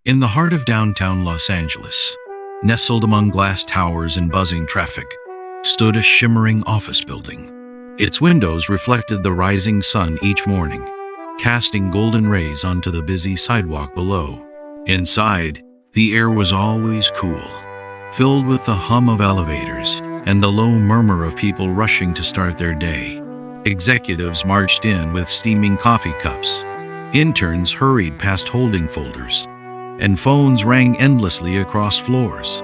In the heart of downtown Los Angeles, nestled among glass towers and buzzing traffic, stood a shimmering office building. Its windows reflected the rising sun each morning, casting golden rays onto the busy sidewalk below. Inside, the air was always cool, filled with the hum of elevators and the low murmur of people rushing to start their day. Executives marched in with steaming coffee cups. Interns hurried past holding folders, and phones rang endlessly across floors.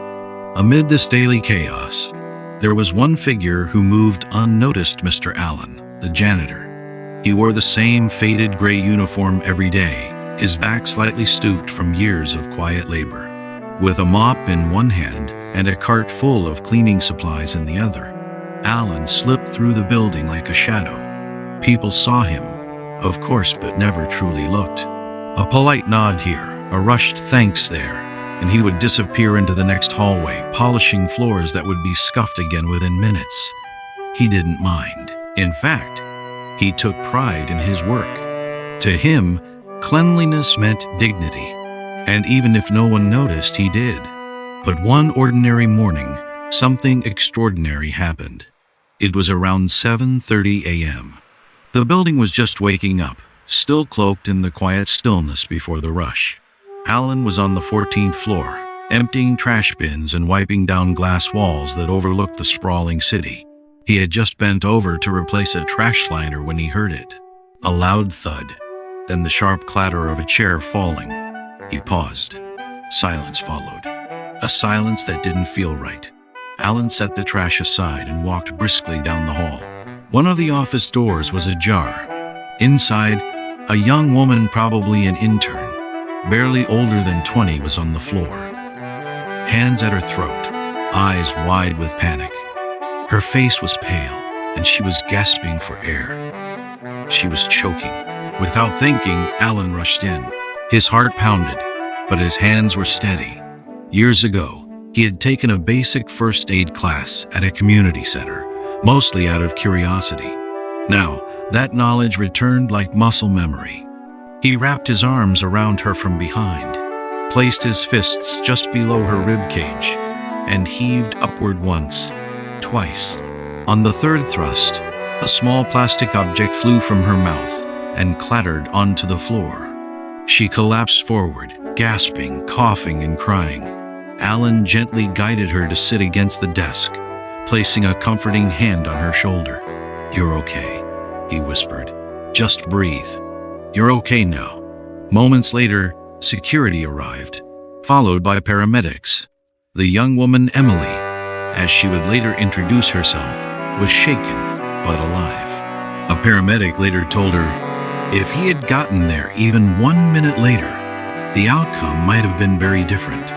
Amid this daily chaos, there was one figure who moved unnoticed: Mr. Allen, the janitor. He wore the same faded gray uniform every day, his back slightly stooped from years of quiet labor. With a mop in one hand and a cart full of cleaning supplies in the other, Allen slipped through the building like a shadow. People saw him, of course, but never truly looked. A polite nod here, a rushed thanks there, and he would disappear into the next hallway, polishing floors that would be scuffed again within minutes. He didn't mind. In fact, he took pride in his work. To him, cleanliness meant dignity, and even if no one noticed, he did. But one ordinary morning, something extraordinary happened. It was around 7:30 a.m. The building was just waking up, still cloaked in the quiet stillness before the rush. Allen was on the 14th floor, emptying trash bins and wiping down glass walls that overlooked the sprawling city. He had just bent over to replace a trash liner when he heard it. A loud thud, then the sharp clatter of a chair falling. He paused. Silence followed. A silence that didn't feel right. Allen set the trash aside and walked briskly down the hall. One of the office doors was ajar. Inside, a young woman, probably an intern, barely older than 20, was on the floor. Hands at her throat, eyes wide with panic. Her face was pale, and she was gasping for air. She was choking. Without thinking, Allen rushed in. His heart pounded, but his hands were steady. Years ago, he had taken a basic first aid class at a community center, mostly out of curiosity. Now, that knowledge returned like muscle memory. He wrapped his arms around her from behind, placed his fists just below her rib cage, and heaved upward once, twice. On the third thrust, a small plastic object flew from her mouth and clattered onto the floor. She collapsed forward, gasping, coughing, and crying. Allen gently guided her to sit against the desk, placing a comforting hand on her shoulder. "You're okay," he whispered. "Just breathe. You're okay now." Moments later, security arrived, followed by paramedics. The young woman, Emily, as she would later introduce herself, was shaken but alive. A paramedic later told her, if he had gotten there even 1 minute later, the outcome might have been very different.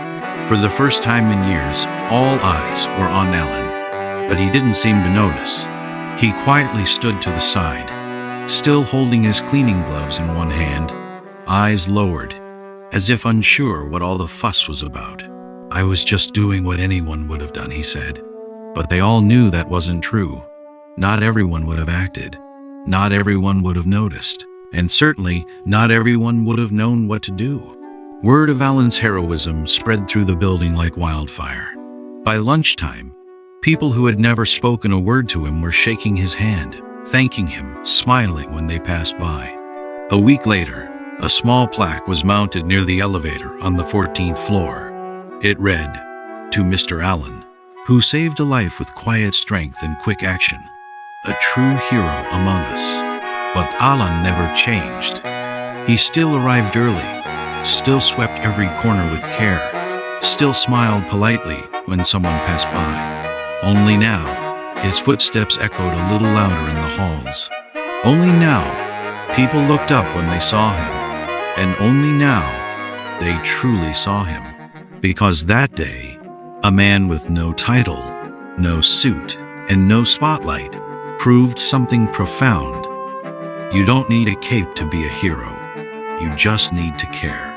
For the first time in years, all eyes were on Allen, but he didn't seem to notice. He quietly stood to the side, still holding his cleaning gloves in one hand, eyes lowered, as if unsure what all the fuss was about. "I was just doing what anyone would have done," he said. But they all knew that wasn't true. Not everyone would have acted. Not everyone would have noticed. And certainly, not everyone would have known what to do. Word of Allen's heroism spread through the building like wildfire. By lunchtime, people who had never spoken a word to him were shaking his hand, thanking him, smiling when they passed by. A week later, a small plaque was mounted near the elevator on the 14th floor. It read, "To Mr. Allen, who saved a life with quiet strength and quick action. A true hero among us." But Allen never changed. He still arrived early, still swept every corner with care, still smiled politely when someone passed by. Only now, his footsteps echoed a little louder in the halls. Only now, people looked up when they saw him. And only now, they truly saw him. Because that day, a man with no title, no suit, and no spotlight proved something profound. You don't need a cape to be a hero. You just need to care.